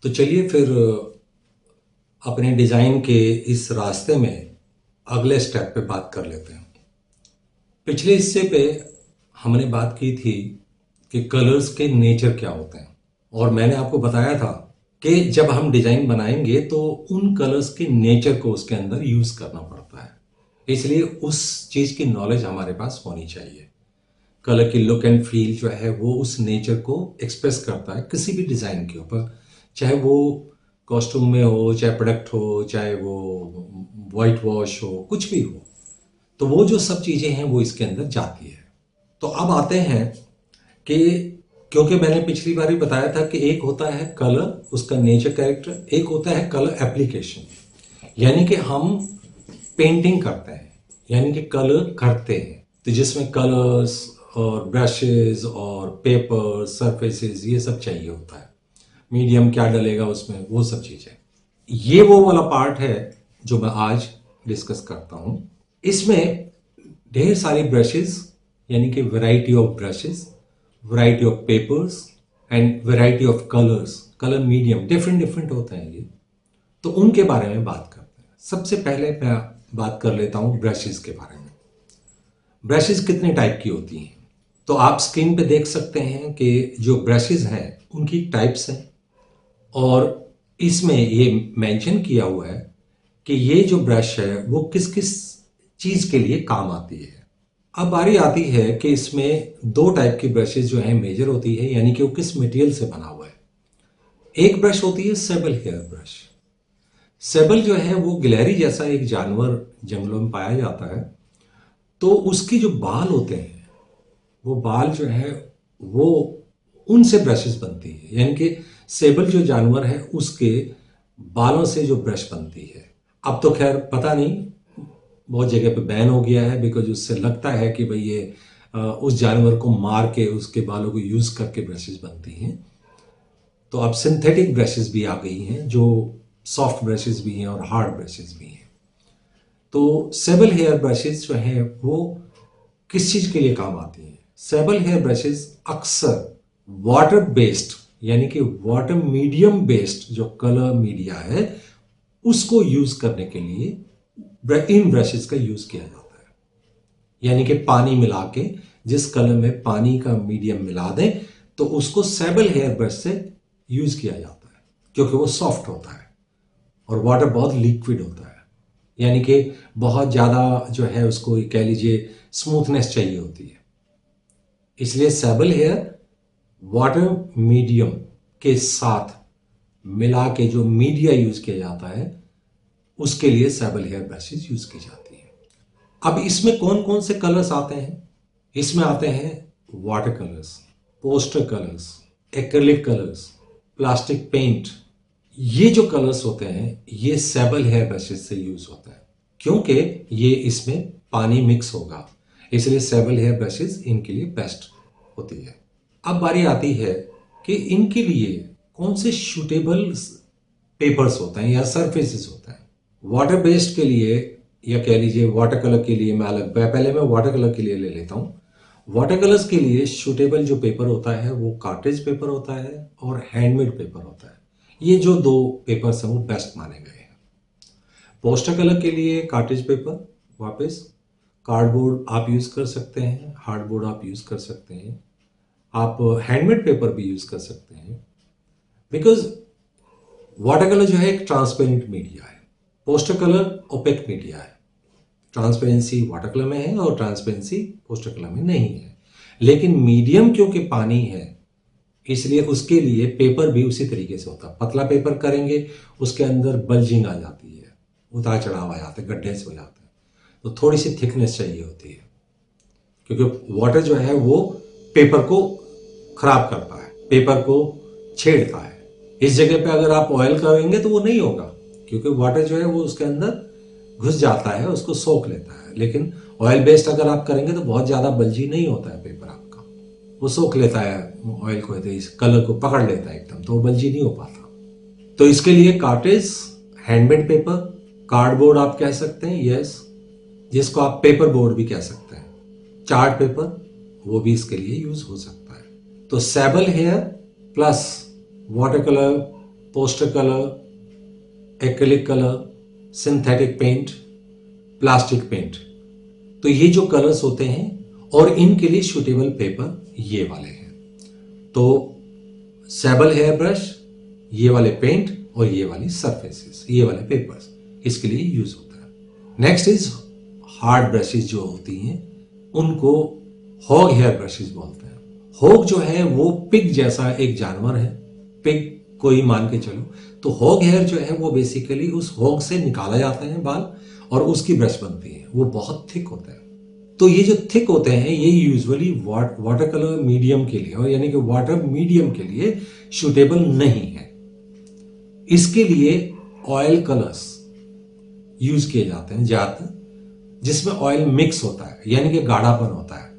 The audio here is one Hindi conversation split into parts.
तो चलिए फिर अपने डिज़ाइन के इस रास्ते में अगले स्टेप पे बात कर लेते हैं। पिछले हिस्से पे हमने बात की थी कि कलर्स के नेचर क्या होते हैं, और मैंने आपको बताया था कि जब हम डिज़ाइन बनाएंगे तो उन कलर्स के नेचर को उसके अंदर यूज़ करना पड़ता है। इसलिए उस चीज़ की नॉलेज हमारे पास होनी चाहिए। कलर की लुक एंड फील जो है वो उस नेचर को एक्सप्रेस करता है किसी भी डिज़ाइन के ऊपर, चाहे वो कॉस्ट्यूम में हो, चाहे प्रोडक्ट हो, चाहे वो वाइट वॉश हो, कुछ भी हो। तो वो जो सब चीज़ें हैं वो इसके अंदर जाती है। तो अब आते हैं कि क्योंकि मैंने पिछली बार ही बताया था कि एक होता है कलर, उसका नेचर कैरेक्टर, एक होता है कलर एप्लीकेशन, यानी कि हम पेंटिंग करते हैं, यानी कि कलर करते हैं। तो जिसमें कलर्स और ब्रशेस और पेपर सरफेसेस ये सब चाहिए होता है, मीडियम क्या डलेगा उसमें, वो सब चीज़ें। ये वो वाला पार्ट है जो मैं आज डिस्कस करता हूँ। इसमें ढेर सारी ब्रशेस, यानी कि variety of brushes, variety of papers and variety of colours, colour medium different different होते हैं ये। तो उनके बारे में बात करते हैं। सबसे पहले मैं बात कर लेता हूँ ब्रशेस के बारे में। ब्रशेस कितने टाइप की होती हैं, तो आप स्क्रीन पे देख सकते हैं कि जो ब्रशेस हैं उनकी टाइप्स हैं, और इसमें ये मेंशन किया हुआ है कि ये जो ब्रश है वो किस किस चीज़ के लिए काम आती है। अब बारी आती है कि इसमें दो टाइप की ब्रशेस जो हैं मेजर होती है, यानी कि वो किस मटेरियल से बना हुआ है। एक ब्रश होती है सेबल हेयर ब्रश। सेबल जो है वो गिलहरी जैसा एक जानवर जंगलों में पाया जाता है। तो उसकी जो बाल होते हैं, वो बाल जो है वो उनसे ब्रशेस बनती है, यानी कि सेबल जो जानवर है उसके बालों से जो ब्रश बनती है। अब तो खैर पता नहीं, बहुत जगह पे बैन हो गया है, बिकॉज उससे लगता है कि भाई ये उस जानवर को मार के उसके बालों को यूज़ करके ब्रशेस बनती हैं। तो अब सिंथेटिक ब्रशेस भी आ गई हैं, जो सॉफ्ट ब्रशेस भी हैं और हार्ड ब्रशेस भी हैं। तो सेबल हेयर ब्रशेस जो हैं वो किस चीज़ के लिए काम आती हैं? सेबल हेयर ब्रशेस अक्सर वाटर बेस्ड, यानी कि वाटर मीडियम बेस्ड जो कलर मीडिया है उसको यूज करने के लिए इन ब्रशेस का यूज किया जाता है। यानी कि पानी मिला के जिस कलर में पानी का मीडियम मिला दें तो उसको सेबल हेयर ब्रश से यूज किया जाता है, क्योंकि वो सॉफ्ट होता है और वाटर बहुत लिक्विड होता है, यानी कि बहुत ज़्यादा जो है उसको कह लीजिए स्मूथनेस चाहिए होती है। इसलिए सेबल हेयर वाटर मीडियम के साथ मिला के जो मीडिया यूज किया जाता है उसके लिए सेबल हेयर ब्रशेस यूज की जाती है। अब इसमें कौन कौन से कलर्स आते हैं? इसमें आते हैं water colours, poster colours, acrylic colours, plastic paint. ये जो कलर्स होते हैं ये सेबल हेयर ब्रशेस से यूज होता है, क्योंकि ये इसमें पानी मिक्स होगा, इसलिए सेबल हेयर ब्रशेस इनके लिए बेस्ट होती है। अब बारी आती है कि इनके लिए कौन से सूटेबल पेपर्स होते हैं या सरफेसेस होते हैं। वाटर बेस्ड के लिए या कह लीजिए वाटर कलर के लिए मैं अलग, पहले मैं वाटर कलर के लिए ले लेता हूँ। वाटर कलर्स के लिए सूटेबल जो पेपर होता है वो कार्ट्रिज पेपर होता है और हैंडमेड पेपर होता है। ये जो दो पेपर्स हैं वो बेस्ट माने गए हैं। पोस्टर कलर के लिए कार्ट्रिज पेपर, वापस कार्डबोर्ड आप यूज़ कर सकते हैं, हार्डबोर्ड आप यूज़ कर सकते हैं, आप हैंडमेड पेपर भी यूज़ कर सकते हैं, बिकॉज वाटर कलर जो है एक ट्रांसपेरेंट मीडिया है, पोस्टर कलर ओपेक मीडिया है। ट्रांसपेरेंसी वाटर कलर में है और ट्रांसपेरेंसी पोस्टर कलर में नहीं है, लेकिन मीडियम क्योंकि पानी है इसलिए उसके लिए पेपर भी उसी तरीके से होता है। पतला पेपर करेंगे उसके अंदर बल्जिंग आ जाती है, उतार चढ़ाव आ जाते हैं, गड्ढे से हो जाते हैं, तो थोड़ी सी थिकनेस चाहिए होती है, क्योंकि वाटर जो है वो पेपर को खराब करता है, पेपर को छेड़ता है। इस जगह पे अगर आप ऑयल करेंगे तो वो नहीं होगा, क्योंकि वाटर जो है वो उसके अंदर घुस जाता है, उसको सोख लेता है। लेकिन ऑयल बेस्ड अगर आप करेंगे तो बहुत ज़्यादा बल्जी नहीं होता है पेपर आपका, वो सोख लेता है ऑयल को, इस कलर को पकड़ लेता है एकदम, तो वो बल्जी नहीं हो पाता। तो इसके लिए कार्ट्रिज, हैंडमेड पेपर, कार्डबोर्ड आप कह सकते हैं, यस, जिसको आप पेपर बोर्ड भी कह सकते हैं, चार्ट पेपर, वो भी इसके लिए यूज हो सकता है। तो sable hair plus water colour poster colour, acrylic colour, synthetic paint, plastic paint. तो ये जो कलर्स होते हैं और इनके लिए सूटेबल पेपर ये वाले हैं। तो सैबल हेयर ब्रश, ये वाले पेंट और ये वाली सरफेसेस, ये वाले पेपर्स इसके लिए यूज होता है। नेक्स्ट इज हार्ड ब्रशेस जो होती हैं उनको हॉग हेयर ब्रशेस बोलते हैं। हॉग जो है वो पिग जैसा एक जानवर है, पिग कोई मान के चलो। तो हॉग हेयर जो है वो बेसिकली उस हॉग से निकाला जाता है बाल और उसकी ब्रश बनती है। वो बहुत थिक होता है। तो ये जो थिक होते हैं ये यूजुअली वाटर कलर मीडियम के लिए, और यानी कि वाटर मीडियम के लिए सूटेबल नहीं है। इसके लिए ऑयल कलर्स यूज किए जाते हैं ज्यादातर, जिसमें ऑयल मिक्स होता है यानी कि गाढ़ापन होता है।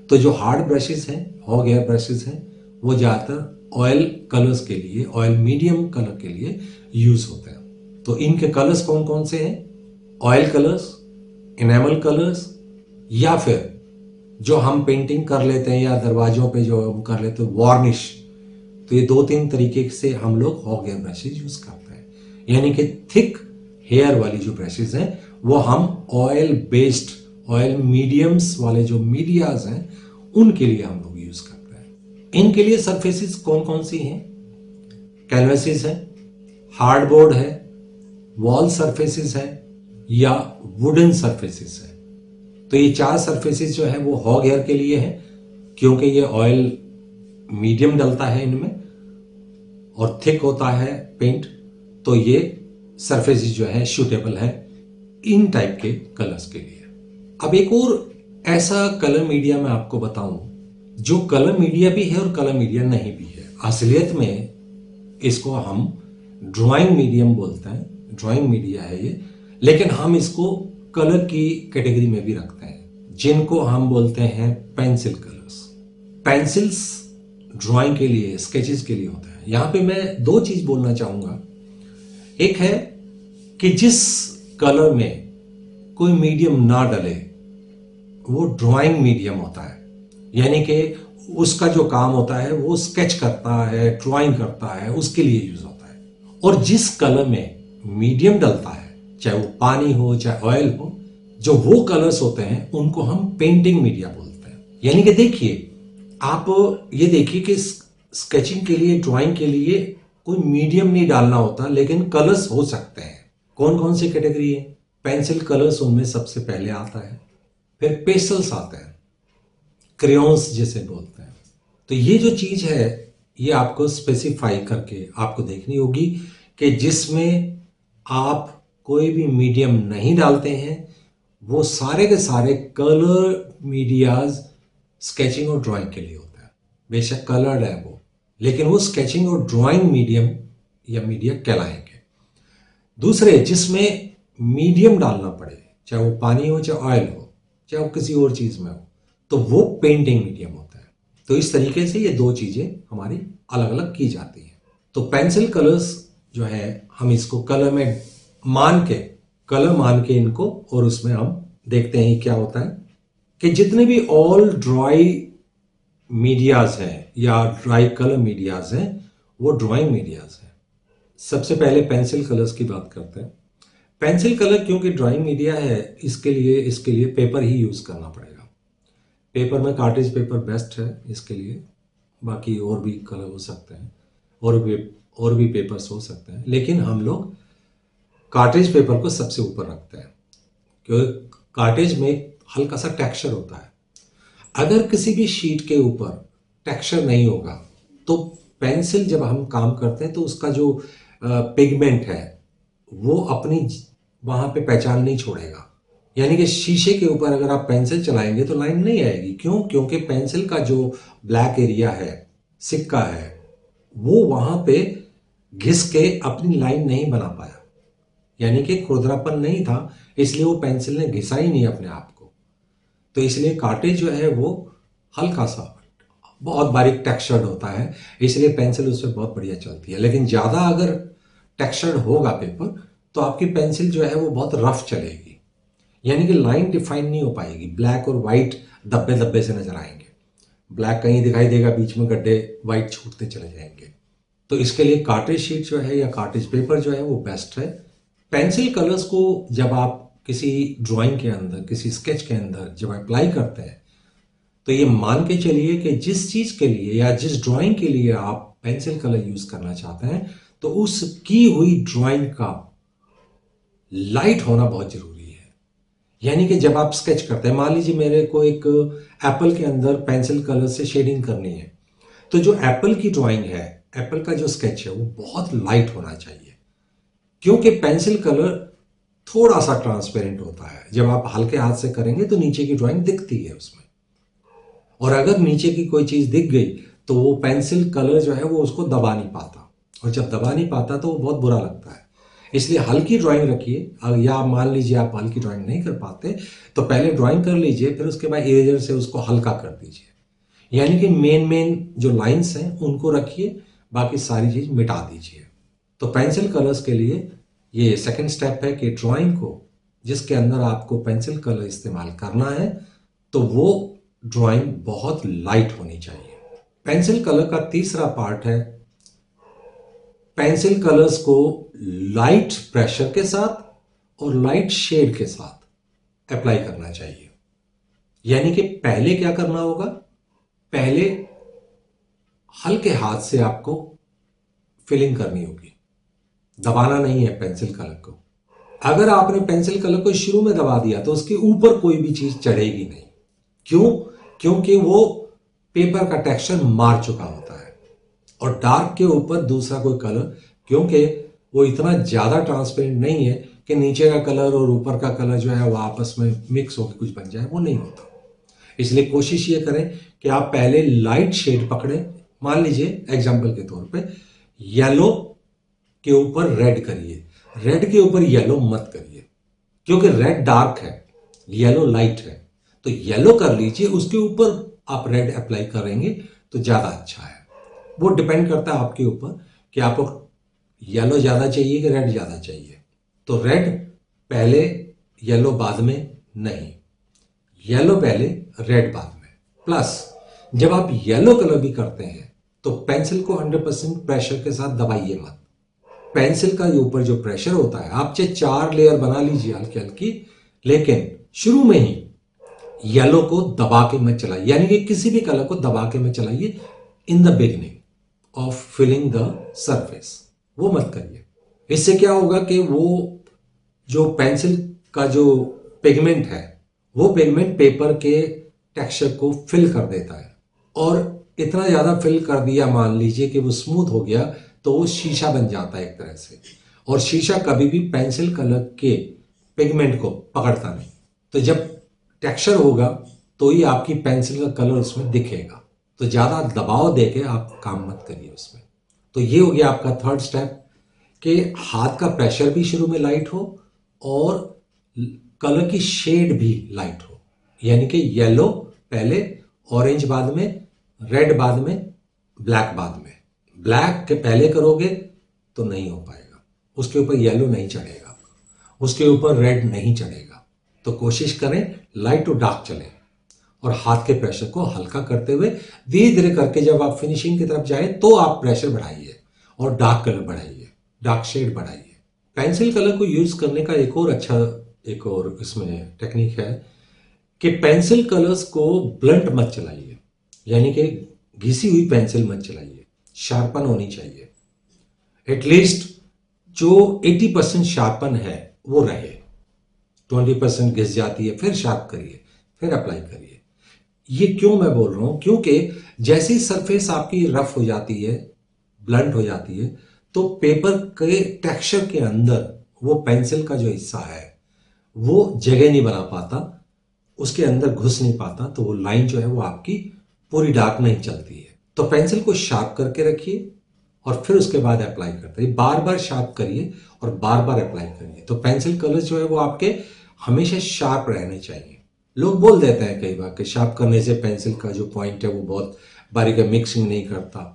तो जो हार्ड ब्रशेस हैं, हॉग हेयर ब्रशेस हैं, वो ज्यादातर ऑयल कलर्स के लिए, ऑयल मीडियम कलर के लिए यूज होते हैं। तो इनके कलर्स कौन कौन से हैं? ऑयल कलर्स, इनेमल कलर्स, या फिर जो हम पेंटिंग कर लेते हैं या दरवाजों पे जो हम कर लेते हैं वार्निश। तो ये 2-3 तरीके से हम लोग हॉग हेयर ब्रशेज यूज करते हैं। यानी कि थिक हेयर वाली जो ब्रशेज हैं वो हम ऑयल बेस्ड, ऑयल मीडियम्स वाले जो मीडियाज हैं उनके लिए हम लोग यूज करते हैं। इनके लिए सरफेसेस कौन कौन सी हैं? कैनवासेस है, हार्डबोर्ड है, वॉल सरफेसेस है या वुडन सरफेसेस है। तो ये 4 सरफेसेस जो है वो हॉग हेयर के लिए है, क्योंकि ये ऑयल मीडियम डलता है इनमें और थिक होता है पेंट। तो ये सरफेसेस जो है सूटेबल है इन टाइप के कलर्स के लिए। अब एक और ऐसा कलर मीडिया मैं आपको बताऊं जो कलर मीडिया भी है और कलर मीडिया नहीं भी है। असलियत में इसको हम ड्राइंग मीडियम बोलते हैं, ड्राइंग मीडिया है ये, लेकिन हम इसको कलर की कैटेगरी में भी रखते हैं, जिनको हम बोलते हैं पेंसिल कलर्स। पेंसिल्स ड्राइंग के लिए, स्केचेस के लिए होता है। यहां पे मैं 2 चीज बोलना चाहूंगा। एक है कि जिस कलर में कोई मीडियम ना डले वो ड्राइंग मीडियम होता है, यानी कि उसका जो काम होता है वो स्केच करता है, ड्राइंग करता है, उसके लिए यूज होता है। और जिस कलर में मीडियम डलता है, चाहे वो पानी हो चाहे ऑयल हो, जो वो कलर्स होते हैं उनको हम पेंटिंग मीडिया बोलते हैं। यानी कि देखिए, आप ये देखिए कि स्केचिंग के लिए, ड्राइंग के लिए कोई मीडियम नहीं डालना होता, लेकिन कलर्स हो सकते हैं। कौन कौन सी कैटेगरी है? पेंसिल कलर्स उनमें सबसे पहले आता है, फिर पेस्टल्स आते हैं, क्रेयॉन्स जिसे बोलते हैं। तो ये जो चीज है ये आपको स्पेसिफाई करके आपको देखनी होगी कि जिसमें आप कोई भी मीडियम नहीं डालते हैं वो सारे के सारे कलर मीडियाज स्केचिंग और ड्राइंग के लिए होता है। बेशक कलर्ड है वो, लेकिन वो स्केचिंग और ड्राइंग मीडियम या मीडिया कहलाएंगे। दूसरे जिसमें मीडियम डालना पड़े, चाहे वो पानी हो चाहे ऑयल हो चाहे वो किसी और चीज में हो, तो वो पेंटिंग मीडियम होता है। तो इस तरीके से ये 2 चीजें हमारी अलग अलग की जाती हैं। तो पेंसिल कलर्स जो है हम इसको कलर मान के इनको, और उसमें हम देखते हैं क्या होता है कि जितने भी ऑल ड्राई मीडियाज हैं या ड्राई कलर मीडियाज हैं वो ड्राइंग मीडियाज हैं। सबसे पहले पेंसिल कलर्स की बात करते हैं। पेंसिल कलर क्योंकि ड्राइंग मीडिया है, इसके लिए पेपर ही यूज करना पड़ेगा। पेपर में कार्ट्रिज पेपर बेस्ट है इसके लिए, बाकी और भी कलर हो सकते हैं और भी पेपर्स हो सकते हैं, लेकिन हम लोग कार्ट्रिज पेपर को सबसे ऊपर रखते हैं क्योंकि कार्ट्रिज में हल्का सा टेक्सचर होता है। अगर किसी भी शीट के ऊपर टेक्सचर नहीं होगा तो पेंसिल जब हम काम करते हैं तो उसका जो पिगमेंट है वो अपनी वहां पे पहचान नहीं छोड़ेगा। यानी कि शीशे के ऊपर अगर आप पेंसिल चलाएंगे तो लाइन नहीं आएगी। क्यों? क्योंकि पेंसिल का जो ब्लैक एरिया है, सिक्का है, वो वहां पे घिस के अपनी लाइन नहीं बना पाया, यानी कि खुरदरापन नहीं था, इसलिए वो पेंसिल ने घिसा ही नहीं अपने आप को। तो इसलिए कार्ट्रिज जो है वो हल्का सा बहुत बारीक टेक्सचर्ड होता है, इसलिए पेंसिल उससे बहुत बढ़िया चलती है। लेकिन ज्यादा अगर टेक्सचर्ड होगा पेपर तो आपकी पेंसिल जो है वो बहुत रफ चलेगी, यानी कि लाइन डिफाइन नहीं हो पाएगी। ब्लैक और व्हाइट धब्बे धब्बे से नजर आएंगे, ब्लैक कहीं दिखाई देगा, बीच में गड्ढे व्हाइट छूटते चले जाएंगे। तो इसके लिए कार्ट्रिज शीट जो है या कार्ट्रिज पेपर जो है वो बेस्ट है। पेंसिल कलर्स को जब आप किसी ड्राइंग के अंदर, किसी स्केच के अंदर जब अप्लाई करते हैं, तो ये मान के चलिए कि जिस चीज के लिए या जिस ड्राइंग के लिए आप पेंसिल कलर यूज करना चाहते हैं, तो उस की हुई ड्राइंग का लाइट होना बहुत जरूरी है। यानी कि जब आप स्केच करते हैं, मान लीजिए मेरे को एक एप्पल के अंदर पेंसिल कलर से शेडिंग करनी है, तो जो एप्पल की ड्राइंग है, एप्पल का जो स्केच है, वो बहुत लाइट होना चाहिए, क्योंकि पेंसिल कलर थोड़ा सा ट्रांसपेरेंट होता है। जब आप हल्के हाथ से करेंगे तो नीचे की ड्राइंग दिखती है उसमें, और अगर नीचे की कोई चीज दिख गई तो वो पेंसिल कलर जो है वो उसको दबा नहीं पाता, और जब दबा नहीं पाता तो वो बहुत बुरा लगता है। इसलिए हल्की ड्राइंग रखिए। या मान लीजिए आप हल्की ड्राइंग नहीं कर पाते, तो पहले ड्राइंग कर लीजिए, फिर उसके बाद इरेजर से उसको हल्का कर दीजिए। यानी कि मेन जो लाइंस हैं उनको रखिए, बाकी सारी चीज मिटा दीजिए। तो पेंसिल कलर्स के लिए ये सेकंड स्टेप है कि ड्राइंग को जिसके अंदर आपको पेंसिल कलर इस्तेमाल करना है, तो वो ड्राइंग बहुत लाइट होनी चाहिए। पेंसिल कलर का तीसरा पार्ट है, पेंसिल कलर्स को लाइट प्रेशर के साथ और लाइट शेड के साथ अप्लाई करना चाहिए। यानी कि पहले क्या करना होगा, पहले हल्के हाथ से आपको फिलिंग करनी होगी, दबाना नहीं है पेंसिल कलर को। अगर आपने पेंसिल कलर को शुरू में दबा दिया तो उसके ऊपर कोई भी चीज चढ़ेगी नहीं। क्यों? क्योंकि वो पेपर का टेक्सचर मार चुका होता है, और डार्क के ऊपर दूसरा कोई कलर, क्योंकि वो इतना ज्यादा ट्रांसपेरेंट नहीं है कि नीचे का कलर और ऊपर का कलर जो है वो आपस में मिक्स होकर कुछ बन जाए, वो नहीं होता। इसलिए कोशिश ये करें कि आप पहले लाइट शेड पकड़ें। मान लीजिए एग्जाम्पल के तौर पे येलो के ऊपर रेड करिए, रेड के ऊपर येलो मत करिए, क्योंकि रेड डार्क है, येलो लाइट है। तो येलो कर लीजिए, उसके ऊपर आप रेड अप्लाई करेंगे तो ज्यादा अच्छा है। वो डिपेंड करता है आपके ऊपर कि आपको येलो ज्यादा चाहिए कि रेड ज्यादा चाहिए। तो रेड पहले, येलो बाद में नहीं, येलो पहले रेड बाद में। प्लस जब आप येलो कलर भी करते हैं तो पेंसिल को 100% प्रेशर के साथ दबाइए मत। पेंसिल का ऊपर जो प्रेशर होता है, आप चाहे 4 लेयर बना लीजिए हल्की हल्की, लेकिन शुरू में ही येलो को दबा के मत चलाइए, यानी कि किसी भी कलर को दबा के मत चलाइए in the beginning of filling the surface, वो मत करिए। इससे क्या होगा कि वो जो पेंसिल का जो पिगमेंट है, वो पिगमेंट पेपर के टेक्सचर को फिल कर देता है, और इतना ज्यादा फिल कर दिया, मान लीजिए कि वो स्मूथ हो गया, तो वो शीशा बन जाता है एक तरह से, और शीशा कभी भी पेंसिल कलर के पिगमेंट को पकड़ता नहीं। तो जब टेक्सचर होगा तो ही आपकी पेंसिल का कलर उसमें दिखेगा। तो ज्यादा दबाव देके आप काम मत करिए उसमें। तो ये हो गया आपका थर्ड स्टेप, कि हाथ का प्रेशर भी शुरू में लाइट हो और कलर की शेड भी लाइट हो। यानी कि येलो पहले, ऑरेंज बाद में, रेड बाद में, ब्लैक बाद में। ब्लैक के पहले करोगे तो नहीं हो पाएगा, उसके ऊपर येलो नहीं चढ़ेगा, उसके ऊपर रेड नहीं चढ़ेगा। तो कोशिश करें लाइट टू डार्क चले, और हाथ के प्रेशर को हल्का करते हुए धीरे धीरे करके जब आप फिनिशिंग की तरफ जाए तो आप प्रेशर बढ़ाइए और डार्क कलर बढ़ाइए, डार्क शेड बढ़ाइए। पेंसिल कलर को यूज करने का एक और इसमें टेक्निक है कि पेंसिल कलर्स को ब्लंट मत चलाइए, यानी कि घिसी हुई पेंसिल मत चलाइए, शार्पन होनी चाहिए। एटलीस्ट जो 80% शार्पन है वो रहे, 20% घिस जाती है, फिर शार्प करिए, फिर अप्लाई करिए। ये क्यों मैं बोल रहा हूं, क्योंकि जैसी सरफेस आपकी रफ हो जाती है, ब्लंट हो जाती है, तो पेपर के टेक्सचर के अंदर वो पेंसिल का जो हिस्सा है वो जगह नहीं बना पाता, उसके अंदर घुस नहीं पाता, तो वो लाइन जो है वो आपकी पूरी डार्क नहीं चलती है। तो पेंसिल को शार्प करके रखिए और फिर उसके बाद अप्लाई करते रहिए, बार बार शार्प करिए और बार बार अप्लाई करिए। तो पेंसिल कलर जो है वो आपके हमेशा शार्प रहने चाहिए। लोग बोल देते हैं कई बार कि शार्प करने से पेंसिल का जो पॉइंट है वो बहुत बारीक है, मिक्सिंग नहीं करता।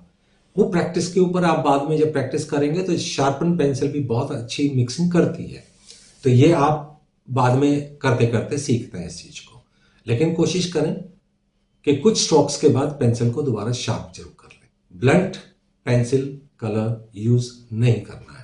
वो प्रैक्टिस के ऊपर, आप बाद में जब प्रैक्टिस करेंगे तो शार्पन पेंसिल भी बहुत अच्छी मिक्सिंग करती है। तो ये आप बाद में करते करते सीखते हैं इस चीज को। लेकिन कोशिश करें कि कुछ स्ट्रोक्स के बाद पेंसिल को दोबारा शार्प जरूर कर लें। ब्लंट पेंसिल कलर यूज़ नहीं करना है।